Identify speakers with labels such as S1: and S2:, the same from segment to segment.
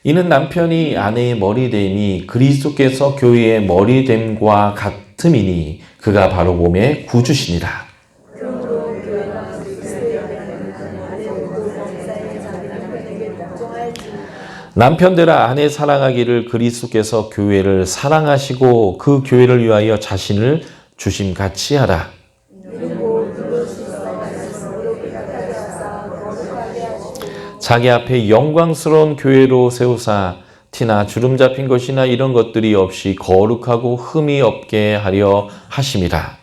S1: 이는 남편이 아내의 머리됨이 그리스도께서 교회의 머리됨과 같음이니 그가 바로 몸의 구주시니라. 남편들아 아내 사랑하기를 그리스도께서 교회를 사랑하시고 그 교회를 위하여 자신을 주심같이 하라. 자기 앞에 영광스러운 교회로 세우사 티나 주름 잡힌 것이나 이런 것들이 없이 거룩하고 흠이 없게 하려 하심이라.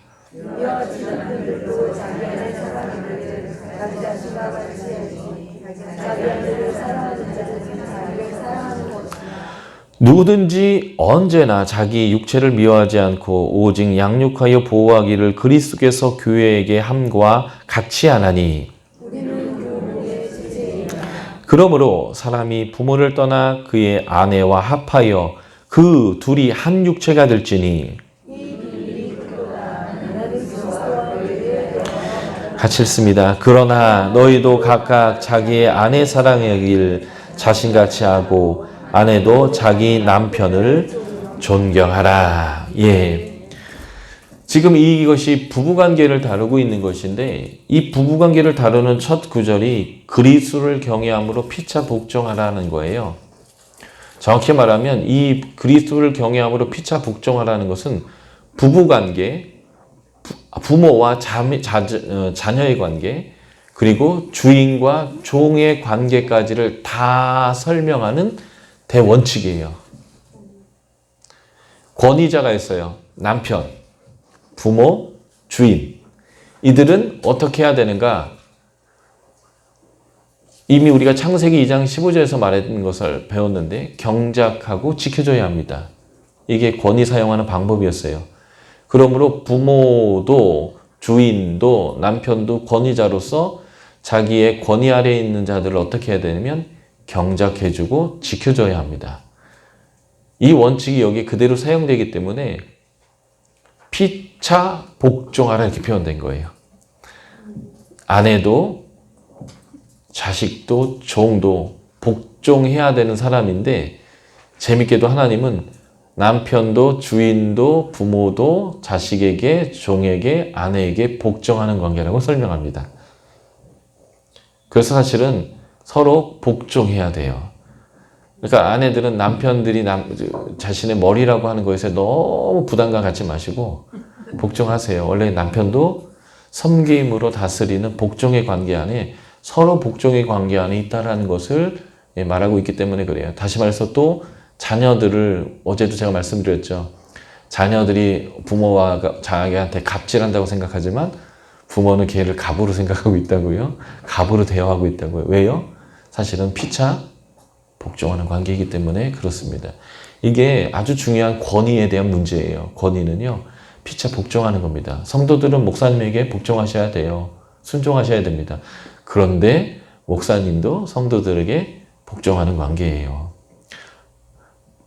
S1: 누구든지 언제나 자기 육체를 미워하지 않고 오직 양육하여 보호하기를 그리스도께서 교회에게 함과 같이 하나니. 그러므로 사람이 부모를 떠나 그의 아내와 합하여 그 둘이 한 육체가 될지니. 같이 읽습니다. 그러나 너희도 각각 자기의 아내 사랑하길 자신같이 하고 아내도 자기 남편을 존경하라. 예. 지금 이것이 부부관계를 다루고 있는 것인데 이 부부관계를 다루는 첫 구절이 그리스도를 경외함으로 피차 복종하라는 거예요. 정확히 말하면 이 그리스도를 경외함으로 피차 복종하라는 것은 부부관계, 부모와 자녀의 관계, 그리고 주인과 종의 관계까지를 다 설명하는 대원칙이에요. 권위자가 있어요. 남편, 부모, 주인. 이들은 어떻게 해야 되는가? 이미 우리가 창세기 2장 15절에서 말했던 것을 배웠는데 경작하고 지켜줘야 합니다. 이게 권위 사용하는 방법이었어요. 그러므로 부모도 주인도 남편도 권위자로서 자기의 권위 아래에 있는 자들을 어떻게 해야 되냐면 경작해주고 지켜줘야 합니다. 이 원칙이 여기 그대로 사용되기 때문에 피차 복종하라 이렇게 표현된 거예요. 아내도 자식도 종도 복종해야 되는 사람인데 재밌게도 하나님은 남편도 주인도 부모도 자식에게 종에게 아내에게 복종하는 관계라고 설명합니다. 그래서 사실은 서로 복종해야 돼요. 그러니까 아내들은 남편들이 자신의 머리라고 하는 것에 너무 부담감 갖지 마시고 복종하세요. 원래 남편도 섬김으로 다스리는 복종의 관계 안에 서로 복종의 관계 안에 있다라는 것을 말하고 있기 때문에 그래요. 다시 말해서 또 자녀들을 어제도 제가 말씀드렸죠. 자녀들이 부모와 자기한테 갑질한다고 생각하지만 부모는 걔를 갑으로 생각하고 있다고요. 갑으로 대화하고 있다고요. 왜요? 사실은 피차 복종하는 관계이기 때문에 그렇습니다. 이게 아주 중요한 권위에 대한 문제예요. 권위는요. 피차 복종하는 겁니다. 성도들은 목사님에게 복종하셔야 돼요. 순종하셔야 됩니다. 그런데 목사님도 성도들에게 복종하는 관계예요.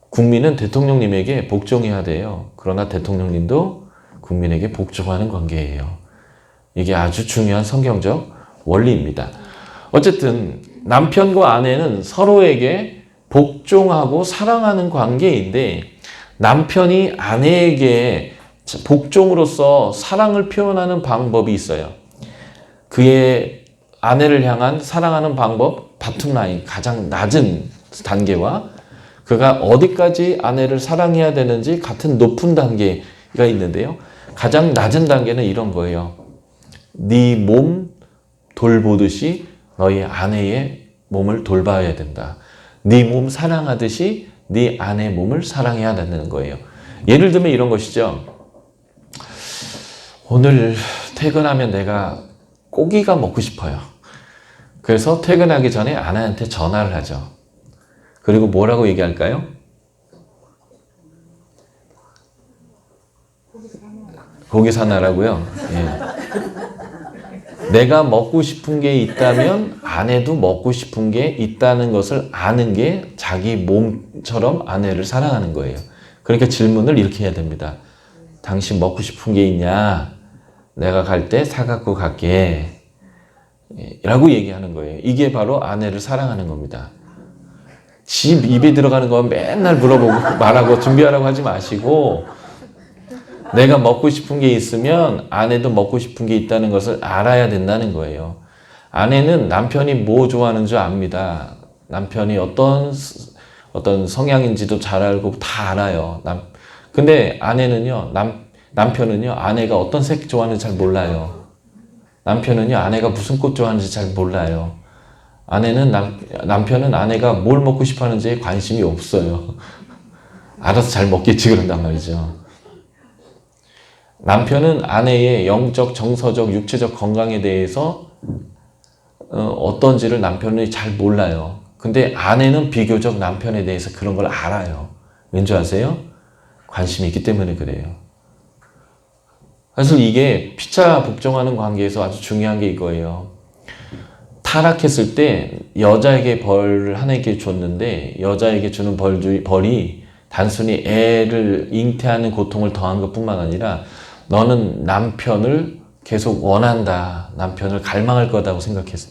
S1: 국민은 대통령님에게 복종해야 돼요. 그러나 대통령님도 국민에게 복종하는 관계예요. 이게 아주 중요한 성경적 원리입니다. 어쨌든 남편과 아내는 서로에게 복종하고 사랑하는 관계인데 남편이 아내에게 복종으로서 사랑을 표현하는 방법이 있어요. 그의 아내를 향한 사랑하는 방법, 바텀라인, 가장 낮은 단계와 그가 어디까지 아내를 사랑해야 되는지 같은 높은 단계가 있는데요. 가장 낮은 단계는 이런 거예요. 네 몸 돌보듯이 너희 아내의 몸을 돌봐야 된다. 네 몸 사랑하듯이 네 아내 몸을 사랑해야 된다는 거예요. 예를 들면 이런 것이죠. 오늘 퇴근하면 내가 고기가 먹고 싶어요. 그래서 퇴근하기 전에 아내한테 전화를 하죠. 그리고 뭐라고 얘기할까요? 고기 사놔라고요. 예. 내가 먹고 싶은 게 있다면 아내도 먹고 싶은 게 있다는 것을 아는 게 자기 몸처럼 아내를 사랑하는 거예요. 그러니까 질문을 이렇게 해야 됩니다. 당신 먹고 싶은 게 있냐? 내가 갈 때 사갖고 갈게. 라고 얘기하는 거예요. 이게 바로 아내를 사랑하는 겁니다. 집 입에 들어가는 거 맨날 물어보고 말하고 준비하라고 하지 마시고 내가 먹고 싶은 게 있으면 아내도 먹고 싶은 게 있다는 것을 알아야 된다는 거예요. 아내는 남편이 뭐 좋아하는 줄 압니다. 남편이 어떤 성향인지도 잘 알고 다 알아요. 근데 아내는요, 남편은요, 아내가 어떤 색 좋아하는지 잘 몰라요. 남편은요, 아내가 무슨 꽃 좋아하는지 잘 몰라요. 남편은 아내가 뭘 먹고 싶어 하는지에 관심이 없어요. 알아서 잘 먹겠지 그런단 말이죠. 남편은 아내의 영적, 정서적, 육체적 건강에 대해서 어떤지를 남편이 잘 몰라요. 근데 아내는 비교적 남편에 대해서 그런 걸 알아요. 왠지 아세요? 관심이 있기 때문에 그래요. 사실 이게 피차 복종하는 관계에서 아주 중요한 게 이거예요. 타락했을 때 여자에게 벌을 하나님께 줬는데 여자에게 주는 벌이 단순히 애를 잉태하는 고통을 더한 것뿐만 아니라 너는 남편을 계속 원한다. 남편을 갈망할 거다고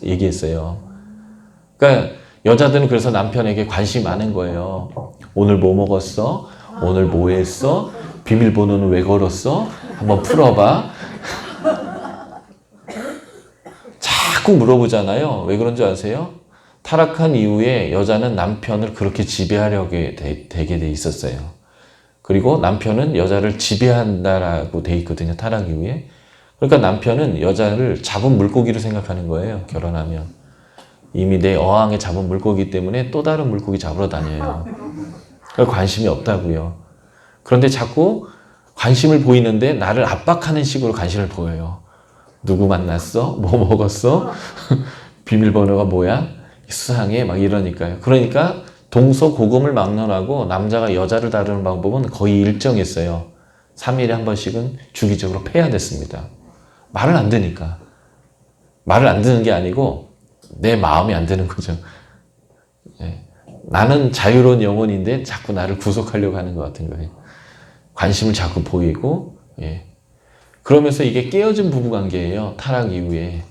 S1: 얘기했어요. 그러니까 여자들은 그래서 남편에게 관심이 많은 거예요. 오늘 뭐 먹었어? 오늘 뭐 했어? 비밀번호는 왜 걸었어? 한번 풀어봐. 자꾸 물어보잖아요. 왜 그런 줄 아세요? 타락한 이후에 여자는 남편을 그렇게 지배하려고 되게 돼 있었어요. 그리고 남편은 여자를 지배한다라고 돼 있거든요. 타락 이후에. 그러니까 남편은 여자를 잡은 물고기로 생각하는 거예요. 결혼하면. 이미 내 어항에 잡은 물고기 때문에 또 다른 물고기 잡으러 다녀요. 관심이 없다고요. 그런데 자꾸 관심을 보이는데 나를 압박하는 식으로 관심을 보여요. 누구 만났어? 뭐 먹었어? 비밀번호가 뭐야? 수상해? 막 이러니까요. 그러니까 동서고금을 막론하고 남자가 여자를 다루는 방법은 거의 일정했어요. 3일에 한 번씩은 주기적으로 패야 됐습니다. 말을 안 듣니까. 말을 안 듣는 게 아니고 내 마음이 안 드는 거죠. 예. 나는 자유로운 영혼인데 자꾸 나를 구속하려고 하는 것 같은 거예요. 관심을 자꾸 보이고, 예. 그러면서 이게 깨어진 부부관계예요. 타락 이후에.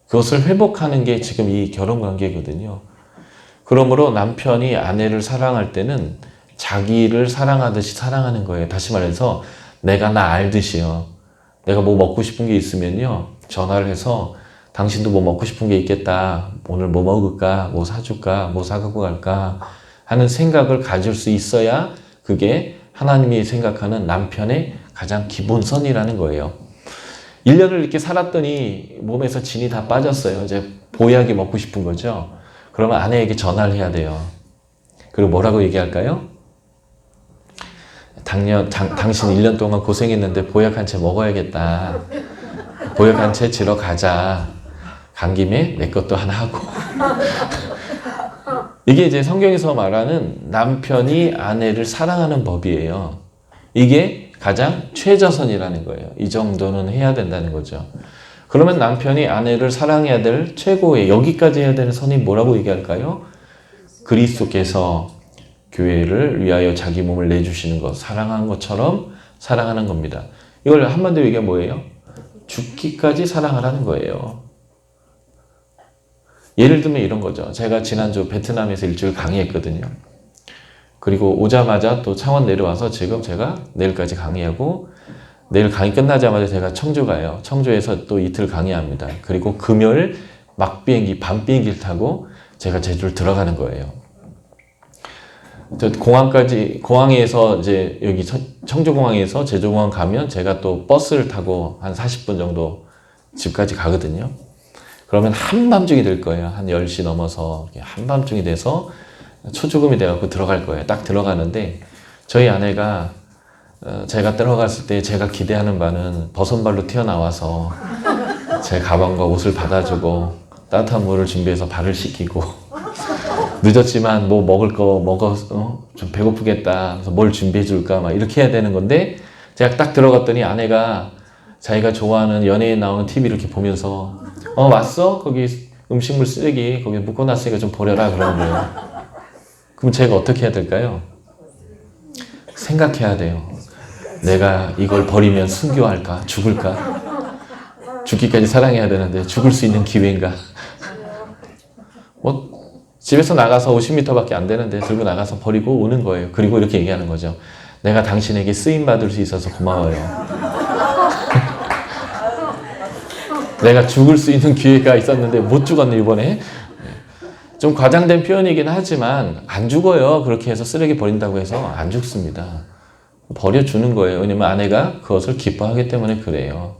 S1: 그것을 회복하는 게 지금 이 결혼관계거든요. 그러므로 남편이 아내를 사랑할 때는 자기를 사랑하듯이 사랑하는 거예요. 다시 말해서 내가 나 알듯이요. 내가 뭐 먹고 싶은 게 있으면요. 전화를 해서 당신도 뭐 먹고 싶은 게 있겠다. 오늘 뭐 먹을까? 뭐 사줄까? 뭐 사갖고 갈까? 하는 생각을 가질 수 있어야 그게 하나님이 생각하는 남편의 가장 기본선이라는 거예요. 1년을 이렇게 살았더니 몸에서 진이 다 빠졌어요. 이제 보약이 먹고 싶은 거죠. 그러면 아내에게 전화를 해야 돼요. 그리고 뭐라고 얘기할까요? 당신 1년 동안 고생했는데 보약 한 채 먹어야겠다. 보약 한 채 지러 가자. 간 김에 내 것도 하나 하고. 이게 이제 성경에서 말하는 남편이 아내를 사랑하는 법이에요. 이게 가장 최저선이라는 거예요. 이 정도는 해야 된다는 거죠. 그러면 남편이 아내를 사랑해야 될 최고의 여기까지 해야 되는 선이 뭐라고 얘기할까요? 그리스도께서 교회를 위하여 자기 몸을 내주시는 것, 사랑한 것처럼 사랑하는 겁니다. 이걸 한마디로 얘기하면 뭐예요? 죽기까지 사랑하라는 거예요. 예를 들면 이런 거죠. 제가 지난주 베트남에서 일주일 강의했거든요. 그리고 오자마자 또 창원 내려와서 지금 제가 내일까지 강의하고 내일 강의 끝나자마자 제가 청주 가요. 청주에서 또 이틀 강의합니다. 그리고 금요일 막비행기, 밤비행기를 타고 제가 제주를 들어가는 거예요. 공항에서 이제 여기 청주공항에서 제주공항 가면 제가 또 버스를 타고 한 40분 정도 집까지 가거든요. 그러면 한밤중이 될 거예요. 한 10시 넘어서 한밤중이 돼서 초죽음이 돼갖고 들어갈 거예요. 딱 들어가는데 저희 아내가 제가 들어갔을 때 제가 기대하는 바는 버선발로 튀어나와서 제 가방과 옷을 받아주고 따뜻한 물을 준비해서 발을 씻기고 늦었지만 뭐 먹을 거 좀 배고프겠다. 그래서 뭘 준비해 줄까 막 이렇게 해야 되는 건데 제가 딱 들어갔더니 아내가 자기가 좋아하는 연예인 나오는 TV 이렇게 보면서 왔어? 거기 음식물 쓰레기 거기 묶어놨으니까 좀 버려라 그러는 거예요. 그럼 제가 어떻게 해야 될까요? 생각해야 돼요. 내가 이걸 버리면 순교할까? 죽을까? 죽기까지 사랑해야 되는데 죽을 수 있는 기회인가? 집에서 나가서 50m밖에 안 되는데 들고 나가서 버리고 오는 거예요. 그리고 이렇게 얘기하는 거죠. 내가 당신에게 쓰임받을 수 있어서 고마워요. 내가 죽을 수 있는 기회가 있었는데 못 죽었네 이번에. 좀 과장된 표현이긴 하지만 안 죽어요. 그렇게 해서 쓰레기 버린다고 해서 안 죽습니다. 버려주는 거예요. 왜냐면 아내가 그것을 기뻐하기 때문에 그래요.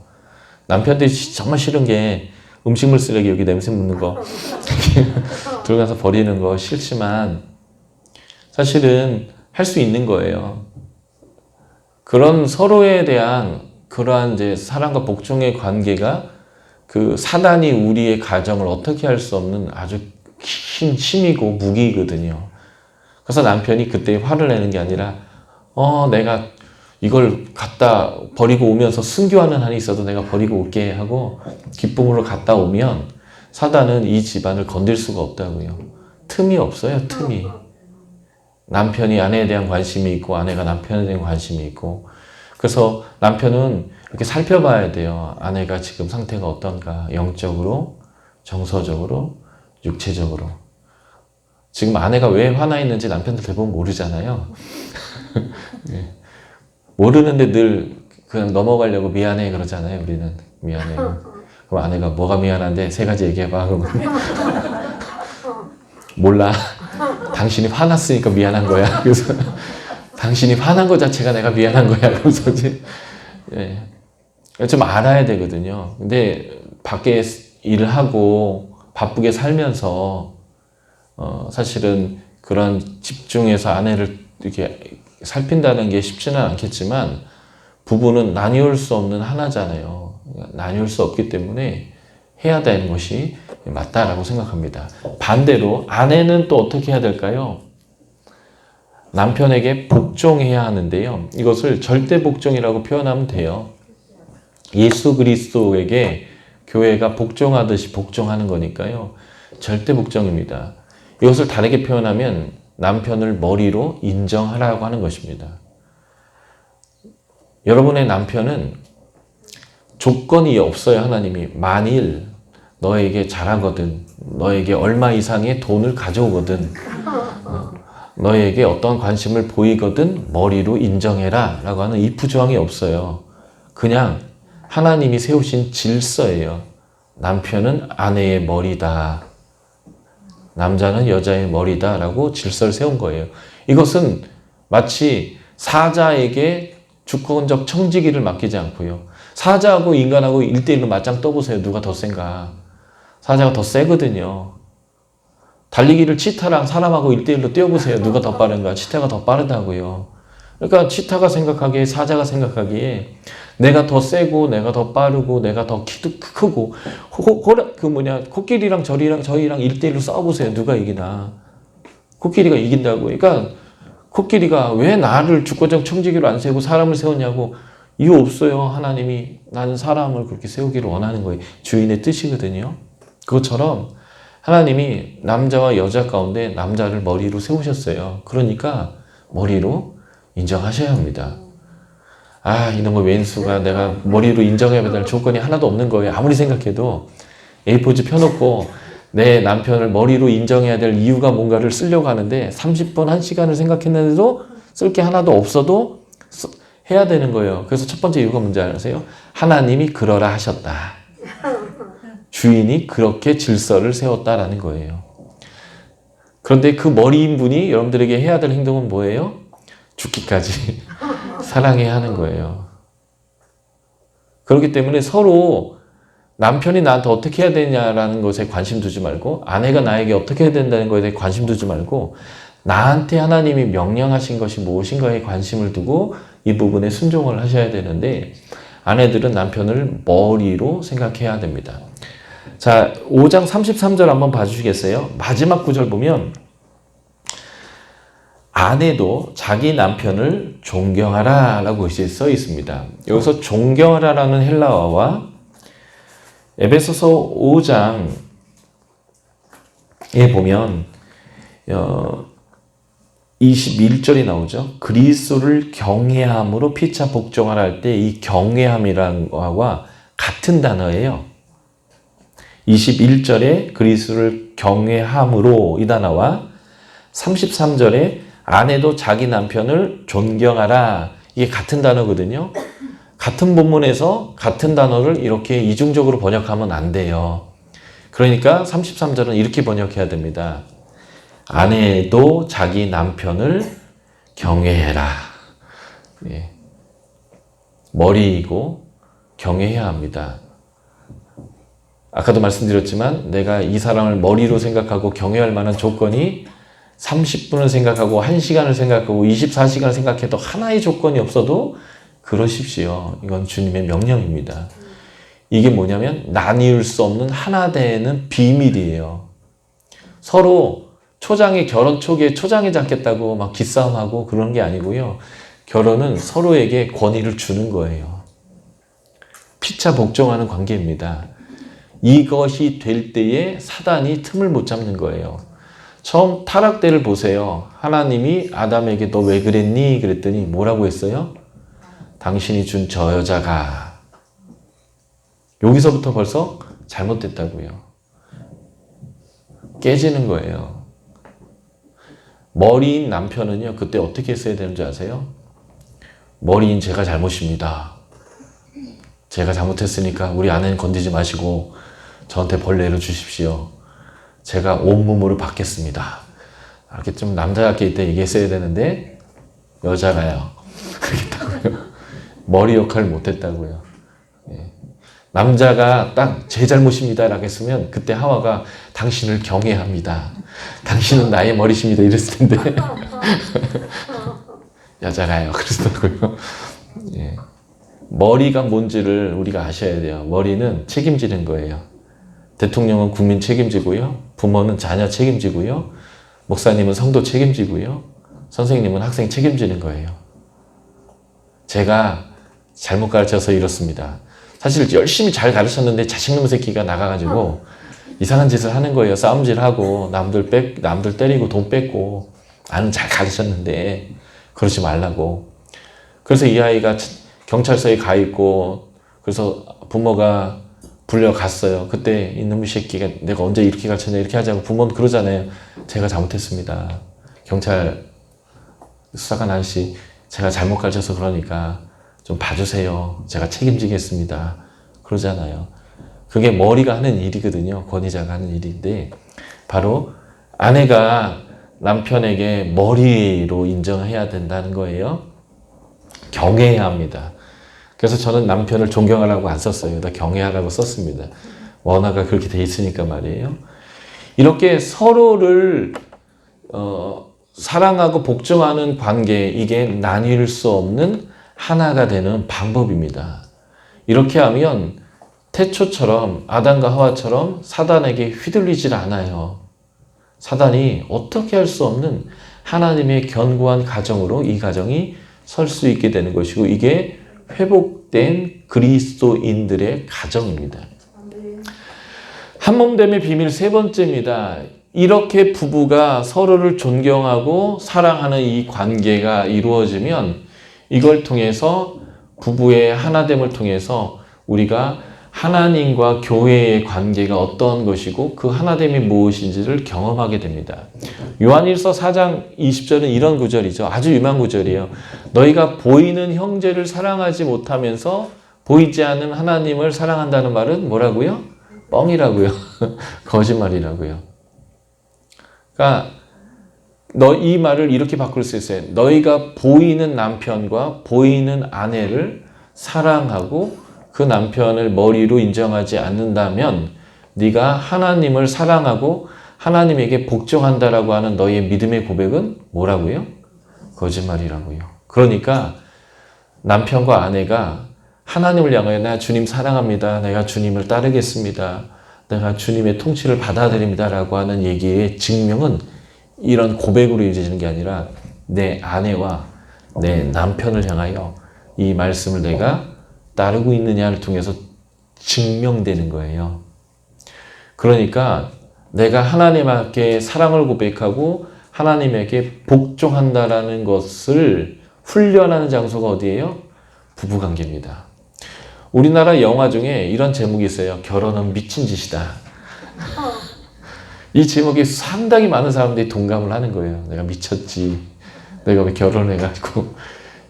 S1: 남편들이 정말 싫은 게 음식물 쓰레기 여기 냄새 묻는 거 들어가서 버리는 거 싫지만 사실은 할 수 있는 거예요. 그런 서로에 대한 그러한 이제 사랑과 복종의 관계가 그 사단이 우리의 가정을 어떻게 할 수 없는 아주 큰 힘이고 무기거든요. 그래서 남편이 그때 화를 내는 게 아니라 내가 이걸 갖다 버리고 오면서 순교하는 한이 있어도 내가 버리고 올게 하고 기쁨으로 갔다 오면 사단은 이 집안을 건들 수가 없다고요. 틈이 없어요. 틈이. 남편이 아내에 대한 관심이 있고 아내가 남편에 대한 관심이 있고 그래서 남편은 이렇게 살펴봐야 돼요. 아내가 지금 상태가 어떤가 영적으로 정서적으로 육체적으로 지금 아내가 왜 화나 있는지 남편들 대부분 모르잖아요. 네. 모르는데 늘 그냥 넘어가려고 미안해 그러잖아요. 우리는 미안해. 그럼 아내가 뭐가 미안한데 세 가지 얘기해봐. 그러면 몰라. 당신이 화났으니까 미안한 거야. 그래서 당신이 화난 것 자체가 내가 미안한 거야. 그래서 이제 좀 알아야 되거든요. 근데 밖에 일을 하고 바쁘게 살면서 사실은 그런 집중해서 아내를 이렇게 살핀다는 게 쉽지는 않겠지만 부부는 나뉘을 수 없는 하나잖아요. 나뉘을 수 없기 때문에 해야 되는 것이 맞다라고 생각합니다. 반대로 아내는 또 어떻게 해야 될까요? 남편에게 복종해야 하는데요. 이것을 절대 복종이라고 표현하면 돼요. 예수 그리스도에게 교회가 복종하듯이 복종하는 거니까요. 절대 복종입니다. 이것을 다르게 표현하면 남편을 머리로 인정하라고 하는 것입니다. 여러분의 남편은 조건이 없어요. 하나님이 만일 너에게 잘하거든, 너에게 얼마 이상의 돈을 가져오거든, 너에게 어떤 관심을 보이거든 머리로 인정해라 라고 하는 if 조항이 없어요. 그냥 하나님이 세우신 질서예요. 남편은 아내의 머리다, 남자는 여자의 머리다 라고 질서를 세운 거예요. 이것은 마치 사자에게 주권적 청지기를 맡기지 않고요. 사자하고 인간하고 1대1로 맞짱 떠보세요. 누가 더 센가? 사자가 더 세거든요. 달리기를 치타랑 사람하고 1대1로 뛰어보세요. 누가 더 빠른가? 치타가 더 빠르다고요. 그러니까 치타가 생각하기에, 사자가 생각하기에 내가 더 세고 내가 더 빠르고 내가 더 키도 크고 코끼리랑 저희랑 1대1로 싸워보세요. 누가 이기나? 코끼리가 이긴다고. 그러니까 코끼리가 왜 나를 주권적 청지기로 안 세우고 사람을 세웠냐고. 이유 없어요. 하나님이 나는 사람을 그렇게 세우기를 원하는 거예요. 주인의 뜻이거든요. 그것처럼 하나님이 남자와 여자 가운데 남자를 머리로 세우셨어요. 그러니까 머리로 인정하셔야 합니다. 이놈의 왼수가 내가 머리로 인정해야 될 조건이 하나도 없는 거예요. 아무리 생각해도 A4지 펴놓고 내 남편을 머리로 인정해야 될 이유가 뭔가를 쓰려고 하는데 30분, 1시간을 생각했는데도 쓸 게 하나도 없어도 해야 되는 거예요. 그래서 첫 번째 이유가 뭔지 아세요? 하나님이 그러라 하셨다. 주인이 그렇게 질서를 세웠다라는 거예요. 그런데 그 머리인 분이 여러분들에게 해야 될 행동은 뭐예요? 죽기까지 사랑해야 하는 거예요. 그렇기 때문에 서로 남편이 나한테 어떻게 해야 되냐라는 것에 관심 두지 말고 아내가 나에게 어떻게 해야 된다는 것에 대해 관심 두지 말고 나한테 하나님이 명령하신 것이 무엇인가에 관심을 두고 이 부분에 순종을 하셔야 되는데 아내들은 남편을 머리로 생각해야 됩니다. 자, 5장 33절 한번 봐주시겠어요? 마지막 구절 보면 아내도 자기 남편을 존경하라 라고 써 있습니다. 여기서 존경하라라는 헬라어와 에베소서 5장에 보면 21절이 나오죠. 그리스도를 경외함으로 피차 복종하라 할 때 이 경외함이라는 거와 같은 단어예요. 21절에 그리스도를 경외함으로 이 단어와 33절에 아내도 자기 남편을 존경하라. 이게 같은 단어거든요. 같은 본문에서 같은 단어를 이렇게 이중적으로 번역하면 안 돼요. 그러니까 33절은 이렇게 번역해야 됩니다. 아내도 자기 남편을 경외해라. 예. 머리이고 경외해야 합니다. 아까도 말씀드렸지만 내가 이 사람을 머리로 생각하고 경외할 만한 조건이 30분을 생각하고 1시간을 생각하고 24시간을 생각해도 하나의 조건이 없어도 그러십시오. 이건 주님의 명령입니다. 이게 뭐냐면 나뉘을 수 없는 하나 되는 비밀이에요. 서로 초장에 결혼 초기에 초장에 잡겠다고 막 기싸움하고 그런 게 아니고요. 결혼은 서로에게 권위를 주는 거예요. 피차 복종하는 관계입니다. 이것이 될 때에 사단이 틈을 못 잡는 거예요. 처음 타락 때를 보세요. 하나님이 아담에게 너 왜 그랬니? 그랬더니 뭐라고 했어요? 당신이 준 저 여자가. 여기서부터 벌써 잘못됐다고요. 깨지는 거예요. 머리인 남편은요, 그때 어떻게 했어야 되는지 아세요? 머리인 제가 잘못입니다. 제가 잘못했으니까 우리 아내는 건드리지 마시고 저한테 벌 내려주십시오. 제가 온몸으로 받겠습니다. 이렇게 좀 남자답게 이때 얘기했어야 되는데 여자가요. 그랬다고요. 머리 역할을 못했다고요. 예. 남자가 딱 제 잘못입니다 라고 했으면 그때 하와가 당신을 경외합니다. 당신은 나의 머리십니다 이랬을 텐데 여자가요. 그랬다고요. 예. 머리가 뭔지를 우리가 아셔야 돼요. 머리는 책임지는 거예요. 대통령은 국민 책임지고요. 부모는 자녀 책임지고요. 목사님은 성도 책임지고요. 선생님은 학생 책임지는 거예요. 제가 잘못 가르쳐서 이렇습니다. 사실 열심히 잘 가르쳤는데 자식놈 새끼가 나가가지고 이상한 짓을 하는 거예요. 싸움질하고 남들 때리고 돈 뺏고 나는 잘 가르쳤는데 그러지 말라고. 그래서 이 아이가 경찰서에 가 있고 그래서 부모가 불려갔어요. 그때 이놈의 새끼가 내가 언제 이렇게 가르쳤냐 이렇게 하자고 부모는 그러잖아요. 제가 잘못했습니다. 경찰 수사관 아저씨 제가 잘못 가르쳐서 그러니까 좀 봐주세요. 제가 책임지겠습니다. 그러잖아요. 그게 머리가 하는 일이거든요. 권위자가 하는 일인데 바로 아내가 남편에게 머리로 인정해야 된다는 거예요. 경외해야 합니다. 그래서 저는 남편을 존경하라고 안 썼어요. 나 경외하라고 썼습니다. 원어가 그렇게 돼 있으니까 말이에요. 이렇게 서로를 사랑하고 복종하는 관계, 이게 나뉠 수 없는 하나가 되는 방법입니다. 이렇게 하면 태초처럼 아담과 하와처럼 사단에게 휘둘리질 않아요. 사단이 어떻게 할 수 없는 하나님의 견고한 가정으로 이 가정이 설 수 있게 되는 것이고 이게 회복된 그리스도인들의 가정입니다. 한몸됨의 비밀 세 번째입니다. 이렇게 부부가 서로를 존경하고 사랑하는 이 관계가 이루어지면 이걸 통해서 부부의 하나됨을 통해서 우리가 하나님과 교회의 관계가 어떤 것이고 그 하나됨이 무엇인지를 경험하게 됩니다. 요한일서 4장 20절은 이런 구절이죠. 아주 유명한 구절이에요. 너희가 보이는 형제를 사랑하지 못하면서 보이지 않는 하나님을 사랑한다는 말은 뭐라고요? 뻥이라고요. 거짓말이라고요. 그러니까 이 말을 이렇게 바꿀 수 있어요. 너희가 보이는 남편과 보이는 아내를 사랑하고 그 남편을 머리로 인정하지 않는다면 네가 하나님을 사랑하고 하나님에게 복종한다라고 하는 너희의 믿음의 고백은 뭐라고요? 거짓말이라고요. 그러니까 남편과 아내가 하나님을 향하여 나 주님 사랑합니다. 내가 주님을 따르겠습니다. 내가 주님의 통치를 받아들입니다. 라고 하는 얘기의 증명은 이런 고백으로 이루어지는 게 아니라 내 아내와 내 남편을 향하여 이 말씀을 내가 따르고 있느냐를 통해서 증명되는 거예요. 그러니까 내가 하나님께 사랑을 고백하고 하나님에게 복종한다라는 것을 훈련하는 장소가 어디예요? 부부관계입니다. 우리나라 영화 중에 이런 제목이 있어요. 결혼은 미친 짓이다. 이 제목에 상당히 많은 사람들이 동감을 하는 거예요. 내가 미쳤지. 내가 왜 결혼해가지고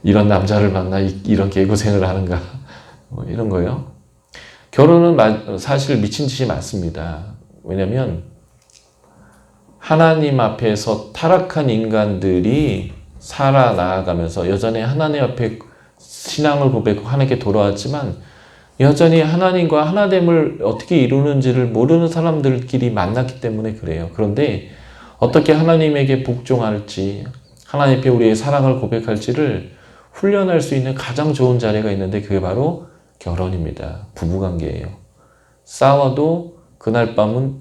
S1: 이런 남자를 만나 이런 개고생을 하는가. 뭐 이런 거예요. 결혼은 사실 미친 짓이 많습니다. 왜냐면 하나님 앞에서 타락한 인간들이 살아나가면서 여전히 하나님 앞에 신앙을 고백하고 하나님께 돌아왔지만 여전히 하나님과 하나됨을 어떻게 이루는지를 모르는 사람들끼리 만났기 때문에 그래요. 그런데 어떻게 하나님에게 복종할지, 하나님 앞에 우리의 사랑을 고백할지를 훈련할 수 있는 가장 좋은 자리가 있는데 그게 바로 결혼입니다. 부부관계예요. 싸워도 그날 밤은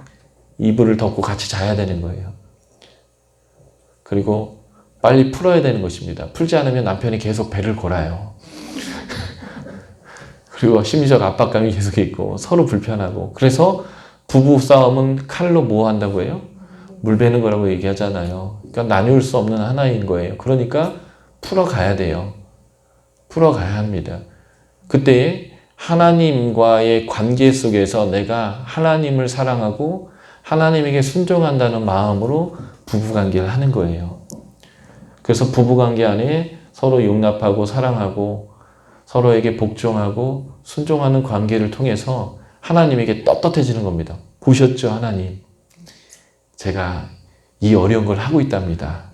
S1: 이불을 덮고 같이 자야 되는 거예요. 그리고 빨리 풀어야 되는 것입니다. 풀지 않으면 남편이 계속 배를 골아요. 그리고 심리적 압박감이 계속 있고 서로 불편하고 그래서 부부 싸움은 칼로 뭐 한다고 해요? 물 베는 거라고 얘기하잖아요. 그러니까 나눌 수 없는 하나인 거예요. 그러니까 풀어가야 돼요. 풀어가야 합니다. 그때 하나님과의 관계 속에서 내가 하나님을 사랑하고 하나님에게 순종한다는 마음으로 부부관계를 하는 거예요. 그래서 부부관계 안에 서로 용납하고 사랑하고 서로에게 복종하고 순종하는 관계를 통해서 하나님에게 떳떳해지는 겁니다. 보셨죠, 하나님? 제가 이 어려운 걸 하고 있답니다.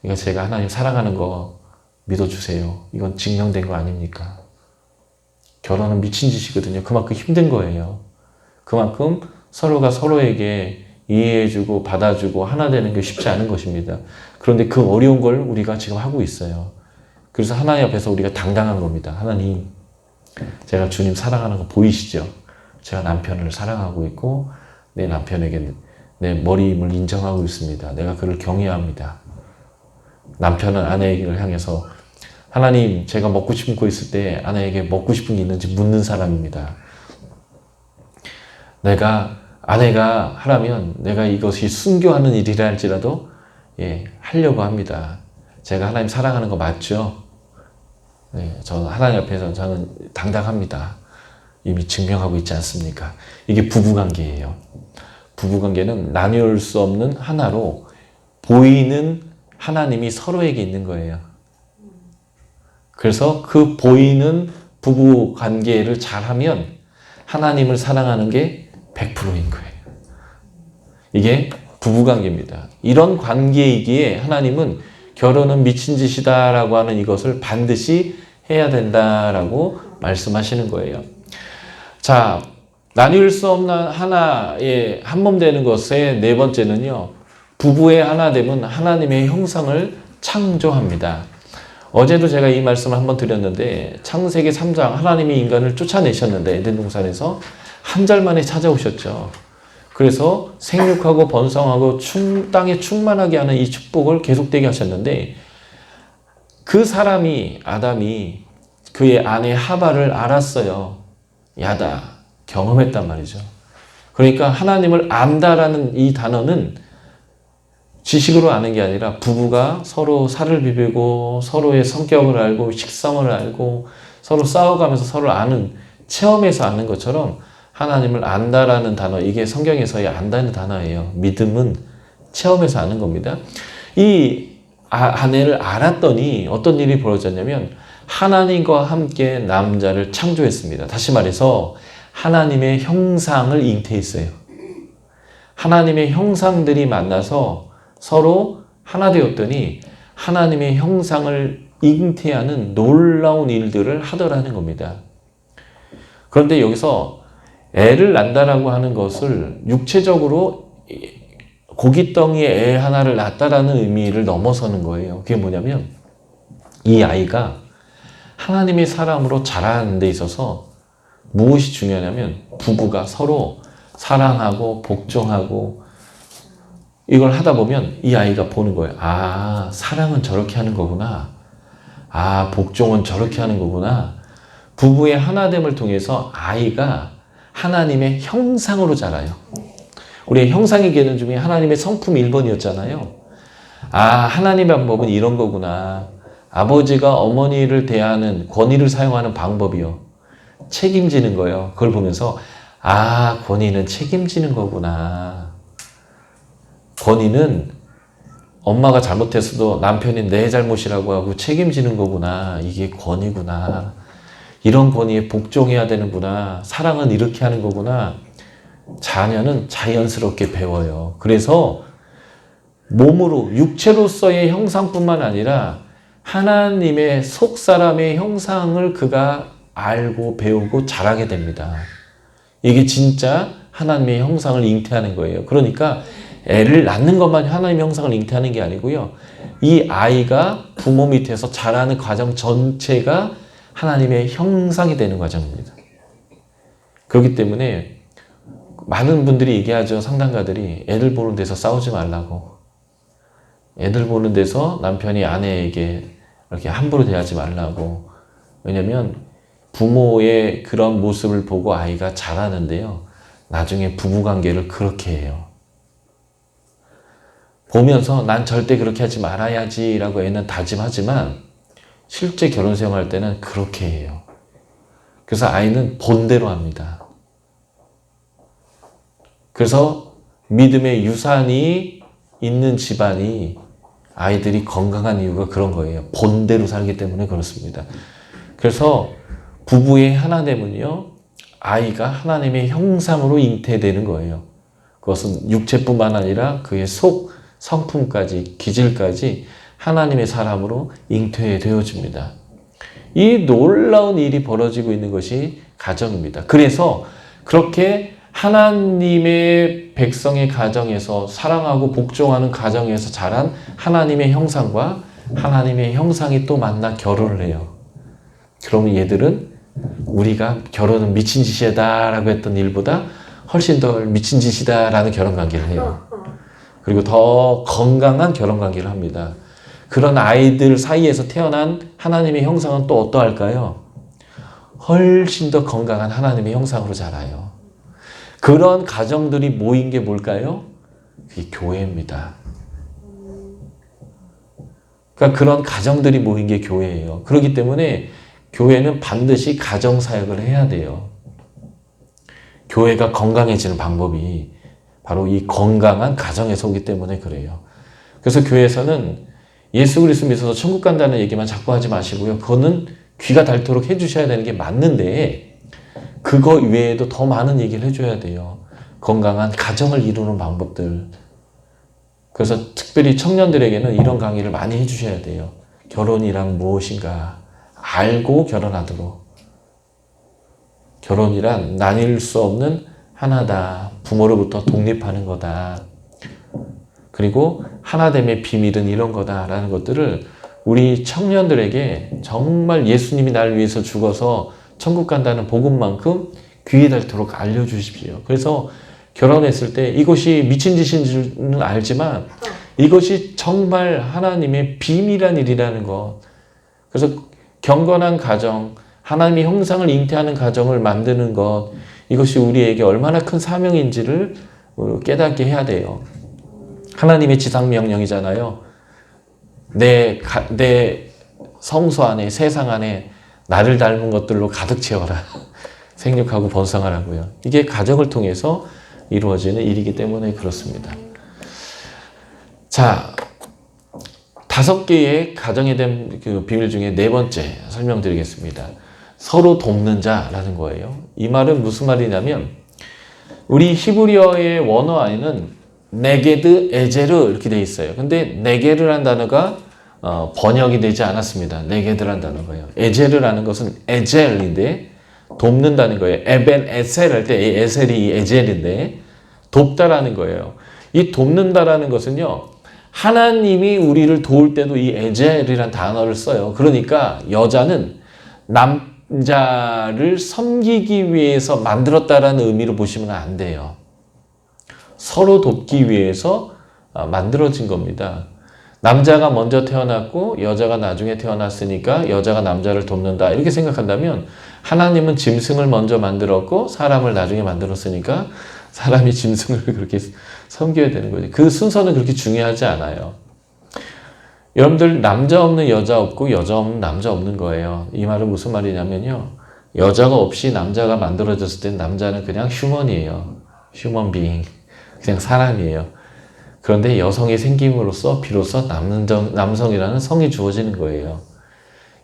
S1: 그러니까 제가 하나님 사랑하는 거 믿어주세요. 이건 증명된 거 아닙니까? 결혼은 미친 짓이거든요. 그만큼 힘든 거예요. 그만큼 서로가 서로에게 이해해주고 받아주고 하나 되는 게 쉽지 않은 것입니다. 그런데 그 어려운 걸 우리가 지금 하고 있어요. 그래서 하나님 앞에서 우리가 당당한 겁니다. 하나님, 제가 주님 사랑하는 거 보이시죠? 제가 남편을 사랑하고 있고 내 남편에게 내 머리임을 인정하고 있습니다. 내가 그를 경외합니다. 남편은 아내를 향해서 하나님, 제가 먹고 싶은 거 있을 때 아내에게 먹고 싶은 게 있는지 묻는 사람입니다. 아내가 하라면 내가 이것이 순교하는 일이라 할지라도 하려고 합니다. 제가 하나님 사랑하는 거 맞죠? 저는 하나님 앞에서 저는 당당합니다. 이미 증명하고 있지 않습니까? 이게 부부관계예요. 부부관계는 나눌 수 없는 하나로 보이는 하나님이 서로에게 있는 거예요. 그래서 그 보이는 부부관계를 잘하면 하나님을 사랑하는 게 100%인 거예요. 이게 부부관계입니다. 이런 관계이기에 하나님은 결혼은 미친 짓이다 라고 하는 이것을 반드시 해야 된다라고 말씀하시는 거예요. 자, 나뉠 수 없는 하나의 한몸 되는 것의 네 번째는요. 부부의 하나됨은 하나님의 형상을 창조합니다. 어제도 제가 이 말씀을 한번 드렸는데 창세기 3장 하나님이 인간을 쫓아내셨는데 에덴 동산에서 한 달 만에 찾아오셨죠. 그래서 생육하고 번성하고 땅에 충만하게 하는 이 축복을 계속되게 하셨는데 그 사람이 아담이 그의 아내 하바를 알았어요. 야다. 경험했단 말이죠. 그러니까 하나님을 안다라는 이 단어는 지식으로 아는 게 아니라 부부가 서로 살을 비비고 서로의 성격을 알고 식성을 알고 서로 싸워가면서 서로를 아는 체험에서 아는 것처럼 하나님을 안다라는 단어, 이게 성경에서의 안다는 단어예요. 믿음은 체험에서 아는 겁니다. 이 아내를 알았더니 어떤 일이 벌어졌냐면 하나님과 함께 남자를 창조했습니다. 다시 말해서 하나님의 형상을 잉태했어요. 하나님의 형상들이 만나서 서로 하나 되었더니 하나님의 형상을 잉태하는 놀라운 일들을 하더라는 겁니다. 그런데 여기서 애를 낳는다라고 하는 것을 육체적으로 고깃덩이에 애 하나를 낳았다라는 의미를 넘어서는 거예요. 그게 뭐냐면 이 아이가 하나님의 사람으로 자라는 데 있어서 무엇이 중요하냐면 부부가 서로 사랑하고 복종하고 이걸 하다 보면 이 아이가 보는 거예요. 아, 사랑은 저렇게 하는 거구나. 아, 복종은 저렇게 하는 거구나. 부부의 하나됨을 통해서 아이가 하나님의 형상으로 자라요. 우리의 형상의 개념 중에 하나님의 성품 1번이었잖아요. 아, 하나님의 방법은 이런 거구나. 아버지가 어머니를 대하는 권위를 사용하는 방법이요. 책임지는 거예요. 그걸 보면서 아, 권위는 책임지는 거구나. 권위는 엄마가 잘못했어도 남편이 내 잘못이라고 하고 책임지는 거구나. 이게 권위구나. 이런 권위에 복종해야 되는구나. 사랑은 이렇게 하는 거구나. 자녀는 자연스럽게 배워요. 그래서 몸으로, 육체로서의 형상뿐만 아니라 하나님의 속사람의 형상을 그가 알고 배우고 자라게 됩니다. 이게 진짜 하나님의 형상을 잉태하는 거예요. 그러니까 애를 낳는 것만 하나님의 형상을 잉태하는 게 아니고요. 이 아이가 부모 밑에서 자라는 과정 전체가 하나님의 형상이 되는 과정입니다. 그렇기 때문에 많은 분들이 얘기하죠. 상담가들이 애들 보는 데서 싸우지 말라고. 애들 보는 데서 남편이 아내에게 이렇게 함부로 대하지 말라고. 왜냐면 부모의 그런 모습을 보고 아이가 자라는데요. 나중에 부부관계를 그렇게 해요. 보면서 난 절대 그렇게 하지 말아야지 라고 애는 다짐하지만 실제 결혼 생활할 때는 그렇게 해요. 그래서 아이는 본대로 합니다. 그래서 믿음의 유산이 있는 집안이 아이들이 건강한 이유가 그런 거예요. 본대로 살기 때문에 그렇습니다. 그래서 부부의 하나됨은요, 아이가 하나님의 형상으로 잉태되는 거예요. 그것은 육체뿐만 아니라 그의 속, 성품까지, 기질까지 하나님의 사람으로 잉태되어집니다. 이 놀라운 일이 벌어지고 있는 것이 가정입니다. 그래서 그렇게 하나님의 백성의 가정에서 사랑하고 복종하는 가정에서 자란 하나님의 형상과 하나님의 형상이 또 만나 결혼을 해요. 그러면 얘들은 우리가 결혼은 미친 짓이다 라고 했던 일보다 훨씬 더 미친 짓이다 라는 결혼관계를 해요. 그리고 더 건강한 결혼관계를 합니다. 그런 아이들 사이에서 태어난 하나님의 형상은 또 어떠할까요? 훨씬 더 건강한 하나님의 형상으로 자라요. 그런 가정들이 모인 게 뭘까요? 그게 교회입니다. 그러니까 그런 가정들이 모인 게 교회예요. 그렇기 때문에 교회는 반드시 가정사역을 해야 돼요. 교회가 건강해지는 방법이 바로 이 건강한 가정에서 오기 때문에 그래요. 그래서 교회에서는 예수 그리스도 믿어서 천국 간다는 얘기만 자꾸 하지 마시고요. 그거는 귀가 닳도록 해주셔야 되는 게 맞는데 그거 외에도 더 많은 얘기를 해줘야 돼요. 건강한 가정을 이루는 방법들. 그래서 특별히 청년들에게는 이런 강의를 많이 해주셔야 돼요. 결혼이란 무엇인가 알고 결혼하도록. 결혼이란 나뉠 수 없는 하나다. 부모로부터 독립하는 거다. 그리고 하나됨의 비밀은 이런 거다라는 것들을 우리 청년들에게 정말 예수님이 나를 위해서 죽어서 천국 간다는 복음만큼 귀에 닳도록 알려주십시오. 그래서 결혼했을 때 이것이 미친 짓인 줄은 알지만 이것이 정말 하나님의 비밀한 일이라는 것. 그래서 경건한 가정, 하나님의 형상을 잉태하는 가정을 만드는 것, 이것이 우리에게 얼마나 큰 사명인지를 깨닫게 해야 돼요. 하나님의 지상명령이잖아요. 내 성소 안에, 세상 안에 나를 닮은 것들로 가득 채워라. 생육하고 번성하라고요. 이게 가정을 통해서 이루어지는 일이기 때문에 그렇습니다. 자, 5개의 가정에 대한 그 비밀 중에 4번째 설명드리겠습니다. 서로 돕는 자라는 거예요. 이 말은 무슨 말이냐면 우리 히브리어의 원어 안에는 네게드, 에제르 이렇게 돼 있어요. 근데 네게르라는 단어가 번역이 되지 않았습니다. 네게드라는 단어가요. 에제르라는 것은 에젤인데 돕는다는 거예요. 에벤 에셀 할 때 에셀이 에젤인데 돕다라는 거예요. 이 돕는다라는 것은요. 하나님이 우리를 도울 때도 이 에젤이라는 단어를 써요. 그러니까 여자는 남자를 섬기기 위해서 만들었다라는 의미로 보시면 안 돼요. 서로 돕기 위해서 만들어진 겁니다. 남자가 먼저 태어났고 여자가 나중에 태어났으니까 여자가 남자를 돕는다 이렇게 생각한다면 하나님은 짐승을 먼저 만들었고 사람을 나중에 만들었으니까 사람이 짐승을 그렇게 섬겨야 되는 거죠. 그 순서는 그렇게 중요하지 않아요. 여러분들 남자 없는 여자 없고 여자 없는 남자 없는 거예요. 이 말은 무슨 말이냐면요. 여자가 없이 남자가 만들어졌을 땐 남자는 그냥 휴먼이에요. 휴먼 비잉. 그냥 사람이에요. 그런데 여성이 생김으로써 비로소 남성이라는 성이 주어지는 거예요.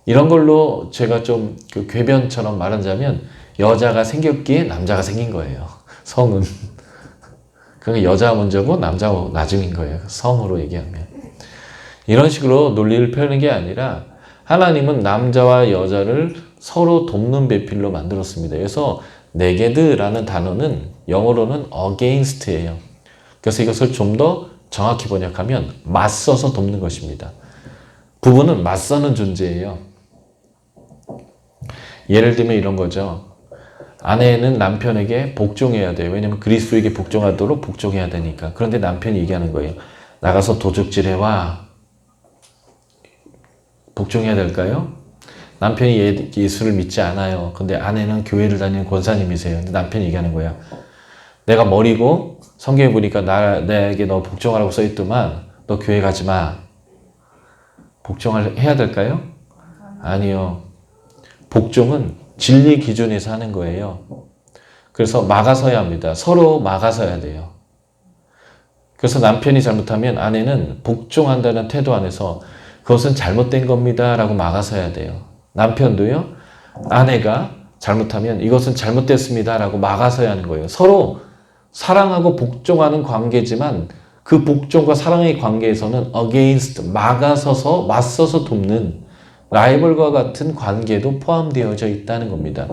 S1: 이런 걸로 제가 좀 그 궤변처럼 말하자면 여자가 생겼기에 남자가 생긴 거예요. 성은. 그러니까 여자가 먼저고 남자가 나중인 거예요. 성으로 얘기하면. 이런 식으로 논리를 펴는 게 아니라 하나님은 남자와 여자를 서로 돕는 배필로 만들었습니다. 그래서 네게드라는 단어는 영어로는 against예요. 그래서 이것을 좀 더 정확히 번역하면 맞서서 돕는 것입니다. 부부는 맞서는 존재예요. 예를 들면 이런 거죠. 아내는 남편에게 복종해야 돼요. 왜냐면 그리스도에게 복종하도록 복종해야 되니까. 그런데 남편이 얘기하는 거예요. 나가서 도적질해와. 복종해야 될까요? 남편이 예수를 믿지 않아요. 근데 아내는 교회를 다니는 권사님이세요. 근데 남편이 얘기하는 거야. 내가 머리고 성경에 보니까 내게 너 복종하라고 써있더만 너 교회 가지 마. 복종을 해야 될까요? 아니요. 복종은 진리 기준에서 하는 거예요. 그래서 막아서야 합니다. 서로 막아서야 돼요. 그래서 남편이 잘못하면 아내는 복종한다는 태도 안에서 그것은 잘못된 겁니다 라고 막아서야 돼요. 남편도요. 아내가 잘못하면 이것은 잘못됐습니다 라고 막아서야 하는 거예요. 서로 사랑하고 복종하는 관계지만 그 복종과 사랑의 관계에서는 against, 막아서서 맞서서 돕는 라이벌과 같은 관계도 포함되어져 있다는 겁니다.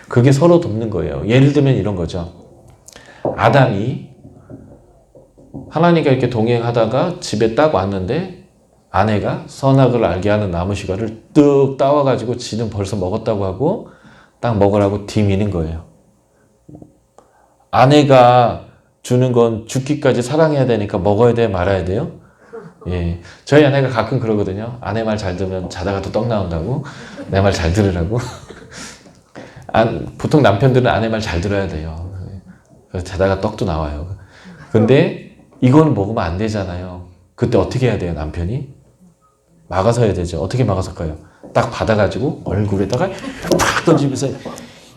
S1: 그게 서로 돕는 거예요. 예를 들면 이런 거죠. 아담이 하나님과 이렇게 동행하다가 집에 딱 왔는데 아내가 선악을 알게 하는 나무씨가를 뚝 따와가지고 지는 벌써 먹었다고 하고 딱 먹으라고 디미는 거예요. 아내가 주는 건 죽기까지 사랑해야 되니까 먹어야 돼 말아야 돼요? 예, 저희 아내가 가끔 그러거든요. 아내 말 잘 들으면 자다가 또 떡 나온다고. 내 말 잘 들으라고. 보통 남편들은 아내 말 잘 들어야 돼요. 그래서 자다가 떡도 나와요. 근데 이건 먹으면 안 되잖아요. 그때 어떻게 해야 돼요, 남편이? 막아서 해야 되죠. 어떻게 막아서까요? 딱 받아가지고 얼굴에다가 팍 던지면서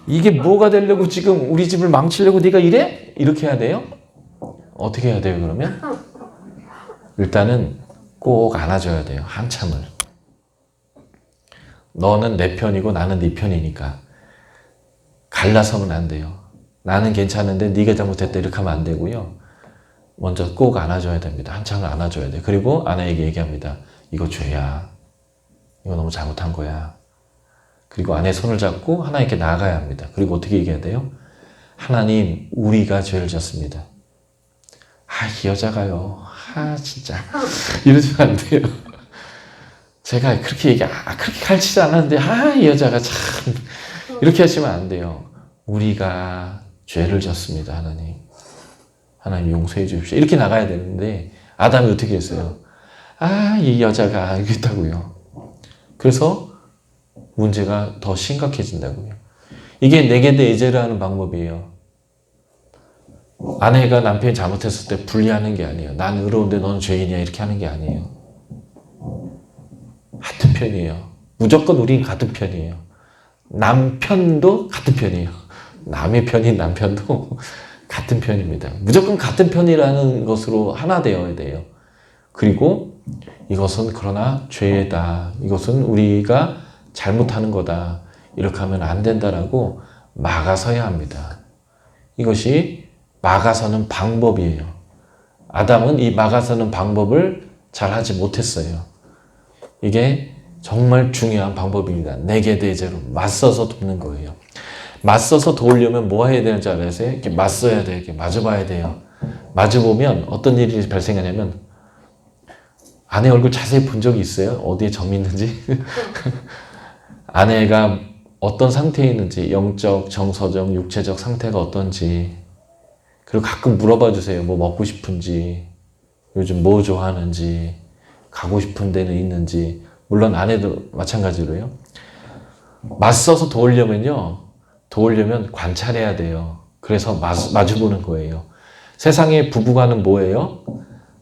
S1: 이게 뭐가 되려고 지금 우리 집을 망치려고 네가 이래? 이렇게 해야 돼요? 어떻게 해야 돼요, 그러면? 일단은 꼭 안아줘야 돼요. 한참을. 너는 내 편이고 나는 네 편이니까. 갈라서면 안 돼요. 나는 괜찮은데 네가 잘못했다 이렇게 하면 안 되고요. 먼저 꼭 안아줘야 됩니다. 한참을 안아줘야 돼요. 그리고 아내에게 얘기합니다. 이거 죄야. 이거 너무 잘못한 거야. 그리고 아내의 손을 잡고 하나님께 나아가야 합니다. 그리고 어떻게 얘기해야 돼요? 하나님, 우리가 죄를 졌습니다. 이 여자가요. 진짜. 이러시면 안 돼요. 제가 그렇게 그렇게 가르치지 않았는데, 이 여자가 참. 이렇게 하시면 안 돼요. 우리가 죄를 졌습니다, 하나님. 하나님 용서해 주십시오. 이렇게 나가야 되는데, 아담이 어떻게 했어요? 이 여자가 이랬다고요. 그래서 문제가 더 심각해진다고요. 이게 네게드 에제르 하는 방법이에요. 아내가 남편이 잘못했을 때 분리하는 게 아니에요. 난 의로운데 넌 죄인이야 이렇게 하는 게 아니에요. 같은 편이에요. 무조건 우린 같은 편이에요. 남편도 같은 편이에요. 남의 편인 남편도 같은 편입니다. 무조건 같은 편이라는 것으로 하나 되어야 돼요. 그리고 이것은 그러나 죄다. 이것은 우리가 잘못하는 거다. 이렇게 하면 안 된다라고 막아서야 합니다. 이것이 막아서는 방법이에요. 아담은 이 막아서는 방법을 잘 하지 못했어요. 이게 정말 중요한 방법입니다. 네게드 에제르 맞서서 돕는 거예요. 맞서서 도우려면 뭐 해야 되는지 알아요? 이렇게 맞서야 돼요. 이렇게 마주봐야 돼요. 마주보면 어떤 일이 발생하냐면 아내 얼굴 자세히 본 적이 있어요? 어디에 점이 있는지? 아내가 어떤 상태에 있는지, 영적, 정서적, 육체적 상태가 어떤지. 그리고 가끔 물어봐 주세요. 뭐 먹고 싶은지, 요즘 뭐 좋아하는지, 가고 싶은 데는 있는지. 물론 아내도 마찬가지로요. 맞서서 도우려면 관찰해야 돼요. 그래서 마주보는 거예요. 세상의 부부간은 뭐예요?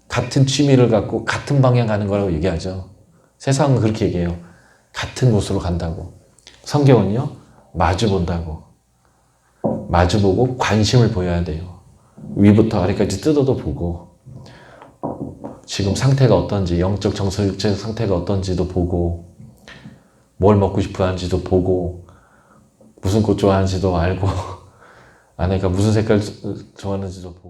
S1: 같은 취미를 갖고 같은 방향 가는 거라고 얘기하죠. 세상은 그렇게 얘기해요. 같은 곳으로 간다고. 성경은요, 마주 본다고. 마주 보고 관심을 보여야 돼요. 위부터 아래까지 뜯어도 보고, 지금 상태가 어떤지, 영적, 정서, 육체적 상태가 어떤지도 보고, 뭘 먹고 싶어 하는지도 보고, 무슨 꽃 좋아하는지도 알고, 아내가 무슨 색깔 좋아하는지도 보고.